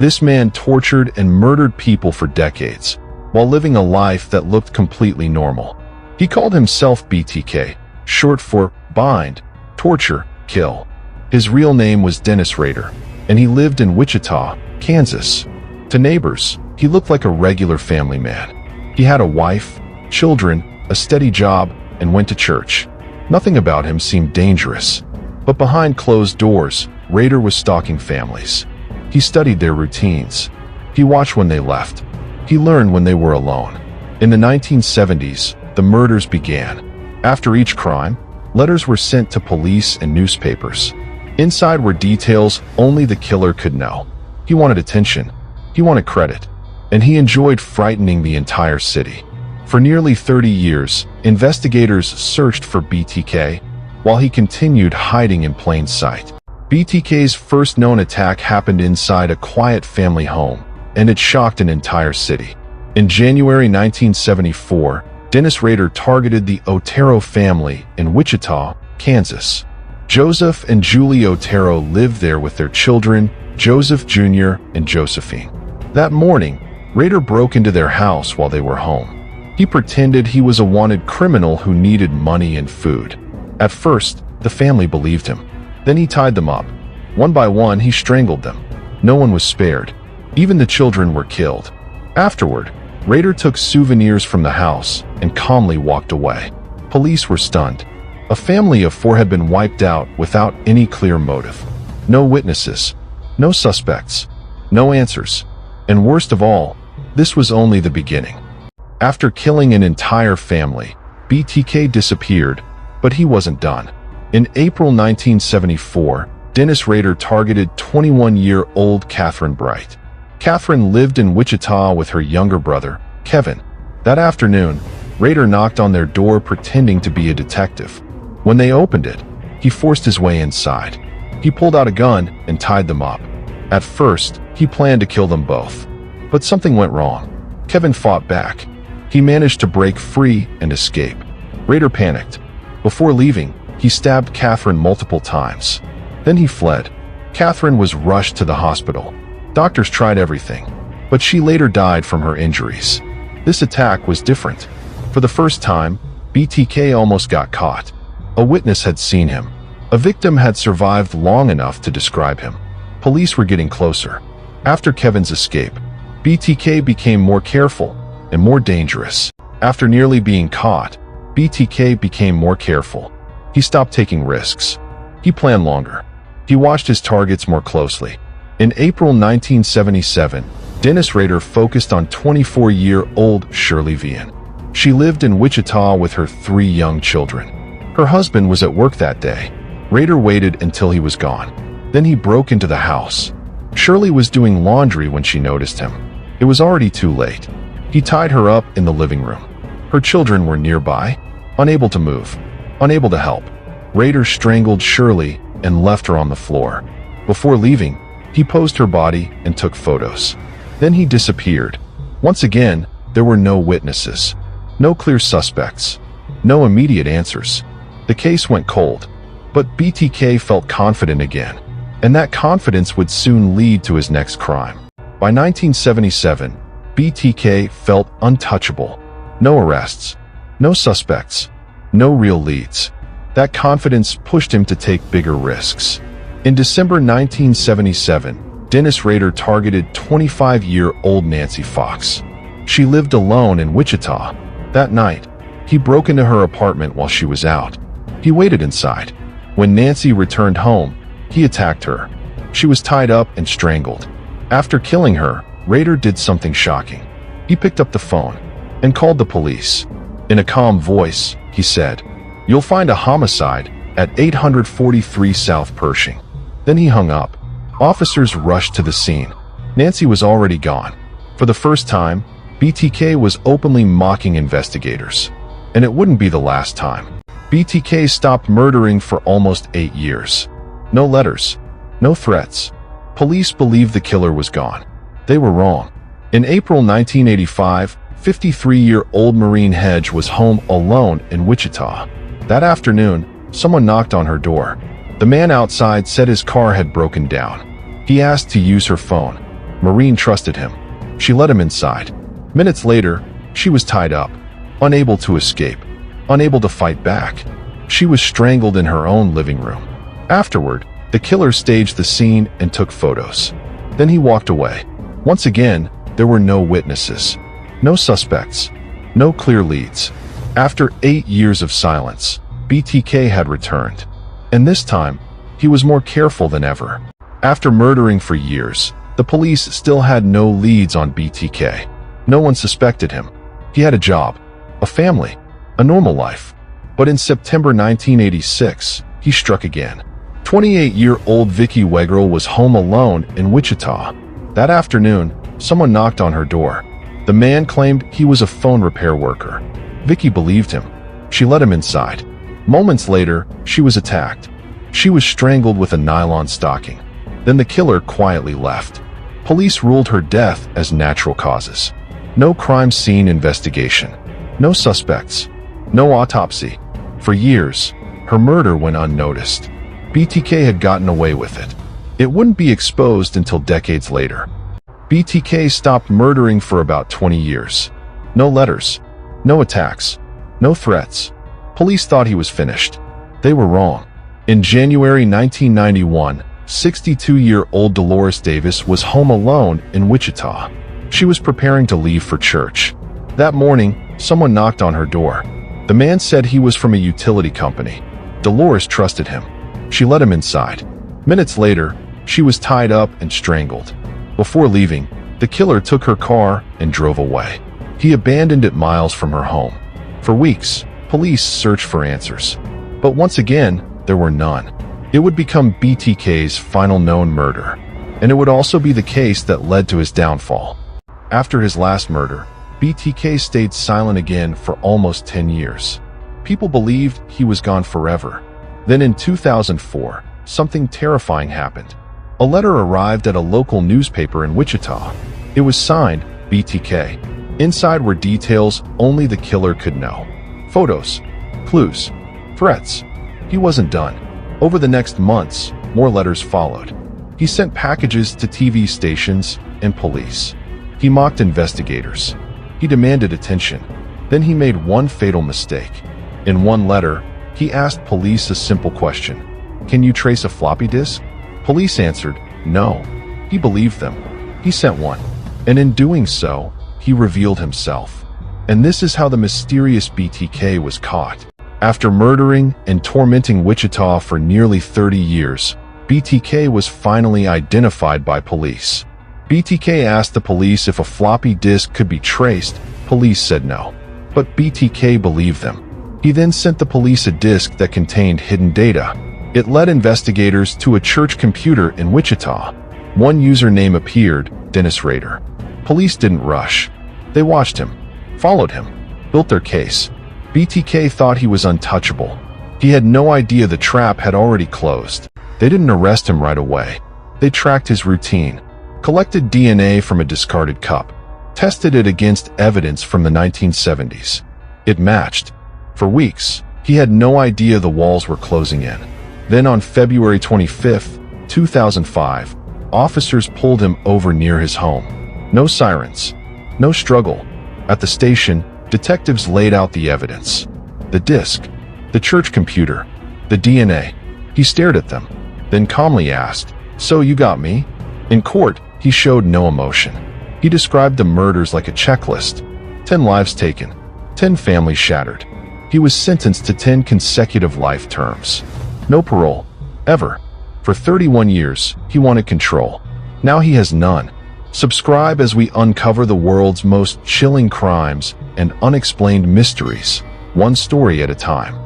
This man tortured and murdered people for decades, while living a life that looked completely normal. He called himself BTK, short for bind, torture, kill. His real name was Dennis Rader, and he lived in Wichita, Kansas. To neighbors, he looked like a regular family man. He had a wife, children, a steady job, and went to church. Nothing about him seemed dangerous. But behind closed doors, Rader was stalking families. He studied their routines. He watched when they left. He learned when they were alone. In the 1970s, the murders began. After each crime, letters were sent to police and newspapers. Inside were details only the killer could know. He wanted attention. He wanted credit. And he enjoyed frightening the entire city. For nearly 30 years, investigators searched for BTK, while he continued hiding in plain sight. BTK's first known attack happened inside a quiet family home, and it shocked an entire city. In January 1974, Dennis Rader targeted the Otero family in Wichita, Kansas. Joseph and Julie Otero lived there with their children, Joseph Jr. and Josephine. That morning, Rader broke into their house while they were home. He pretended he was a wanted criminal who needed money and food. At first, the family believed him. Then he tied them up. One by one, he strangled them. No one was spared. Even the children were killed. Afterward, Rader took souvenirs from the house and calmly walked away. Police were stunned. A family of 4 had been wiped out without any clear motive. No witnesses. No suspects. No answers. And worst of all, this was only the beginning. After killing an entire family, BTK disappeared, but he wasn't done. In April 1974, Dennis Rader targeted 21-year-old Catherine Bright. Catherine lived in Wichita with her younger brother, Kevin. That afternoon, Rader knocked on their door pretending to be a detective. When they opened it, he forced his way inside. He pulled out a gun and tied them up. At first, he planned to kill them both. But something went wrong. Kevin fought back. He managed to break free and escape. Rader panicked. Before leaving, he stabbed Catherine multiple times. Then he fled. Catherine was rushed to the hospital. Doctors tried everything, but she later died from her injuries. This attack was different. For the first time, BTK almost got caught. A witness had seen him. A victim had survived long enough to describe him. Police were getting closer. After Kevin's escape, BTK became more careful and more dangerous. After nearly being caught, BTK became more careful. He stopped taking risks. He planned longer. He watched his targets more closely. In April 1977, Dennis Rader focused on 24-year-old Shirley Vian. She lived in Wichita with her 3 young children. Her husband was at work that day. Rader waited until he was gone. Then he broke into the house. Shirley was doing laundry when she noticed him. It was already too late. He tied her up in the living room. Her children were nearby, unable to move, unable to help. Rader strangled Shirley and left her on the floor. Before leaving, he posed her body and took photos. Then he disappeared. Once again, there were no witnesses, no clear suspects, no immediate answers. The case went cold, but BTK felt confident again, and that confidence would soon lead to his next crime. By 1977, BTK felt untouchable. No arrests, no suspects, no real leads. That confidence pushed him to take bigger risks. In December 1977, Dennis Rader targeted 25-year-old Nancy Fox. She lived alone in Wichita. That night, he broke into her apartment while she was out. He waited inside. When Nancy returned home, he attacked her. She was tied up and strangled. After killing her, Rader did something shocking. He picked up the phone and called the police. In a calm voice, he said, "You'll find a homicide at 843 South Pershing." Then he hung up. Officers rushed to the scene. Nancy was already gone. For the first time, BTK was openly mocking investigators. And it wouldn't be the last time. BTK stopped murdering for almost 8 years. No letters. No threats. Police believed the killer was gone. They were wrong. In April 1985, 53-year-old Maureen Hedge was home alone in Wichita. That afternoon, someone knocked on her door. The man outside said his car had broken down. He asked to use her phone. Maureen trusted him. She let him inside. Minutes later, she was tied up, unable to escape, unable to fight back. She was strangled in her own living room. Afterward, the killer staged the scene and took photos. Then he walked away. Once again, there were no witnesses, no suspects, no clear leads. After 8 years of silence, BTK had returned. And this time, he was more careful than ever. After murdering for years, the police still had no leads on BTK. No one suspected him. He had a job, a family, a normal life. But in September 1986, he struck again. 28-year-old Vicky Wegerle was home alone in Wichita. That afternoon, someone knocked on her door. The man claimed he was a phone repair worker. Vicky believed him. She let him inside. Moments later, she was attacked. She was strangled with a nylon stocking. Then the killer quietly left. Police ruled her death as natural causes. No crime scene investigation. No suspects. No autopsy. For years, her murder went unnoticed. BTK had gotten away with it. It wouldn't be exposed until decades later. BTK stopped murdering for about 20 years. No letters. No attacks. No threats. Police thought he was finished. They were wrong. In January 1991, 62-year-old Dolores Davis was home alone in Wichita. She was preparing to leave for church. That morning, someone knocked on her door. The man said he was from a utility company. Dolores trusted him. She let him inside. Minutes later, she was tied up and strangled. Before leaving, the killer took her car and drove away. He abandoned it miles from her home. For weeks, police searched for answers. But once again, there were none. It would become BTK's final known murder, and it would also be the case that led to his downfall. After his last murder, BTK stayed silent again for almost 10 years. People believed he was gone forever. Then in 2004, something terrifying happened. A letter arrived at a local newspaper in Wichita. It was signed BTK. Inside were details only the killer could know. Photos, clues, threats. He wasn't done. Over the next months, more letters followed. He sent packages to TV stations and police. He mocked investigators. He demanded attention. Then he made one fatal mistake. In one letter, he asked police a simple question. Can you trace a floppy disk? Police answered, no. He believed them. He sent one. And in doing so, he revealed himself. And this is how the mysterious BTK was caught. After murdering and tormenting Wichita for nearly 30 years, BTK was finally identified by police. BTK asked the police if a floppy disk could be traced. Police said no. But BTK believed them. He then sent the police a disk that contained hidden data. It led investigators to a church computer in Wichita. One username appeared, Dennis Rader. Police didn't rush. They watched him, followed him, built their case. BTK thought he was untouchable. He had no idea the trap had already closed. They didn't arrest him right away. They tracked his routine, collected DNA from a discarded cup, tested it against evidence from the 1970s. It matched. For weeks, he had no idea the walls were closing in. Then on February 25, 2005, officers pulled him over near his home. No sirens, no struggle. At the station, detectives laid out the evidence. The disk, the church computer, the DNA. He stared at them, then calmly asked, "So you got me?" In court, he showed no emotion. He described the murders like a checklist. 10 lives taken, 10 families shattered. He was sentenced to 10 consecutive life terms. No parole, ever. For 31 years, he wanted control. Now he has none. Subscribe as we uncover the world's most chilling crimes and unexplained mysteries, one story at a time.